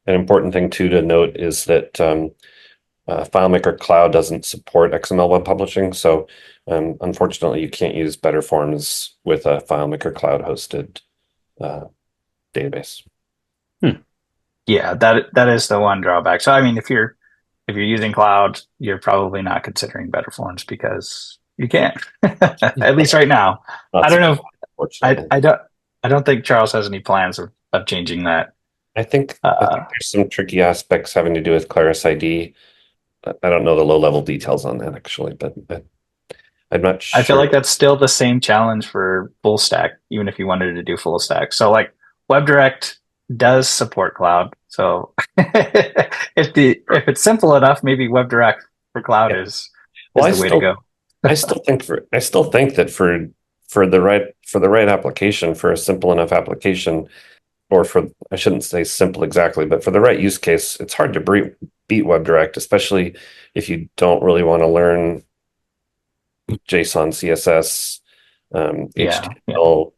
An important thing too to note is that FileMaker Cloud doesn't support XML web publishing, so unfortunately you can't use BetterForms with a FileMaker Cloud-hosted database. Yeah, that is the one drawback. So I mean, if you're using cloud, you're probably not considering better forms because you can't. At least right now. I Not don't know. support, unfortunately. I don't think Charles has any plans of changing that. I think Uh, there's some tricky aspects having to do with Claris ID. I don't know the low-level details on that actually, but I'm not I feel sure. like that's still the same challenge for full stack, even if you wanted to do full stack. So like WebDirect does support cloud. So if it's simple enough, maybe WebDirect for cloud Yeah. Well, is the way to go. I still think that for the right application, for a simple enough application, or for I shouldn't say simple exactly, but for the right use case, it's hard to beat WebDirect, especially if you don't really want to learn JSON, CSS, Yeah, yeah, HTML.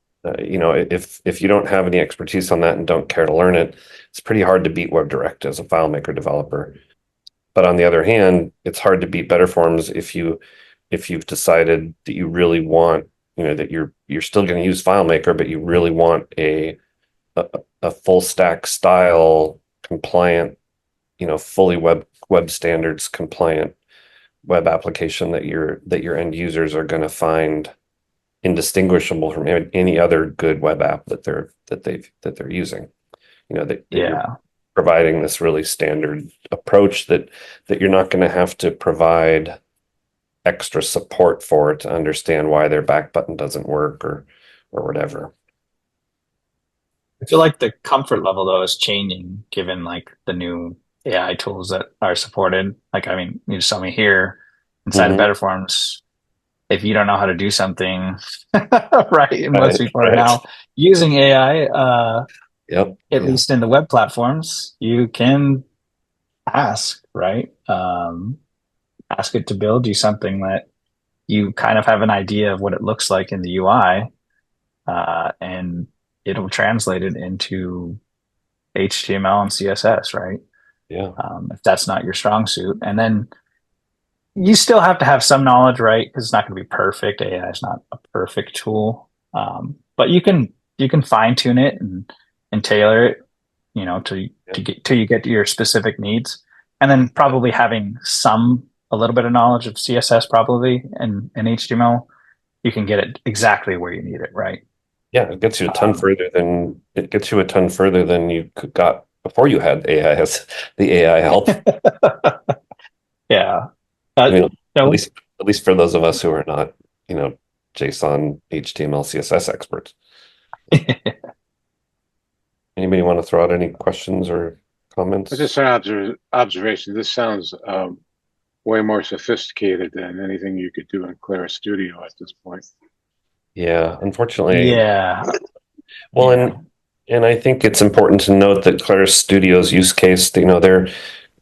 If you don't have any expertise on that and don't care to learn it, it's pretty hard to beat WebDirect as a FileMaker developer. But on the other hand, it's hard to beat BetterForms if you've decided that you really want, that you're still going to use FileMaker, but you really want a, a full stack style compliant, fully web standards compliant web application that your end users are going to find indistinguishable from any other good web app that they're using. That you're yeah. providing this really standard approach that you're not going to have to provide extra support for to understand why their back button doesn't work or whatever. I feel like the comfort level though is changing given like the new AI tools that are supported. Like, I mean, you saw me here inside of Hmm. BetterForms. If you don't know how to do something, right? And most Right, people are right. now using AI, Yep. at Yeah. least in the web platforms, you can ask, right? Ask it to build you something that you kind of have an idea of what it looks like in the UI, and it'll translate it into HTML and CSS, right? Yeah. If that's not your strong suit. And then you still have to have some knowledge, right? Because it's not going to be perfect. AI is not a perfect tool, but you can fine tune it and tailor it, Yeah. till you get to your specific needs, and then probably having a little bit of knowledge of CSS probably and HTML, you can get it exactly where you need it, right? Yeah, Um, it gets you a ton further than got before you had AI as the AI help. yeah. I mean, So at least for those of us who are not, you know, JSON, HTML, CSS experts. Anybody want to throw out any questions or It's just comments? an observation. This sounds way more sophisticated than anything you could do in Claris Studio at this point. Yeah, unfortunately. yeah, Well, yeah, and I think it's important to note that Claris Studio's use case, their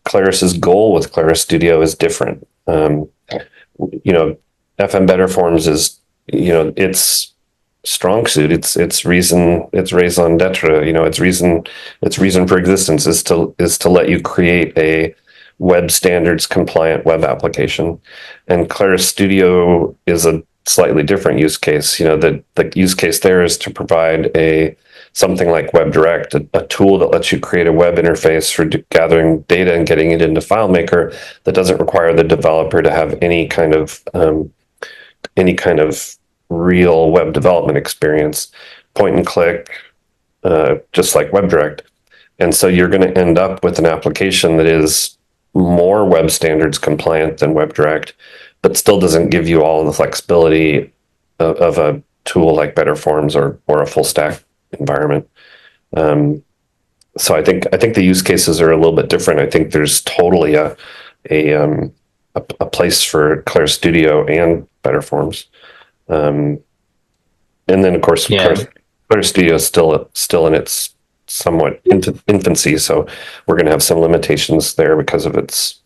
Claris's goal with Claris Studio is different. You know, FM Better Forms is, its strong suit. It's raison d'etre. Its reason for existence is to let you create a web standards compliant web application. And Claris Studio is a slightly different use case. The use case there is to provide something like WebDirect, a tool that lets you create a web interface for gathering data and getting it into FileMaker that doesn't require the developer to have any kind of real web development experience, point and click, just like WebDirect. And so you're going to end up with an application that is more web standards compliant than WebDirect, but still doesn't give you all the flexibility of a tool like BetterForms or a full stack environment. Um, so I think the use cases are a little bit different. I think there's totally a a place for Claire Studio and BetterForms. Um, and then of course yeah. Claire Studio is still in its somewhat infancy, so we're going to have some limitations there because of its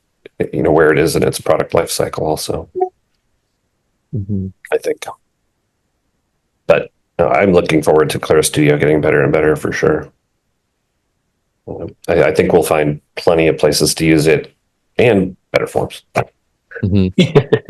where it is in its product life cycle also, Mhm. I think. But no, I'm looking forward to Claire Studio getting better and better for sure. I think we'll find plenty of places to use it and BetterForms. Mhm.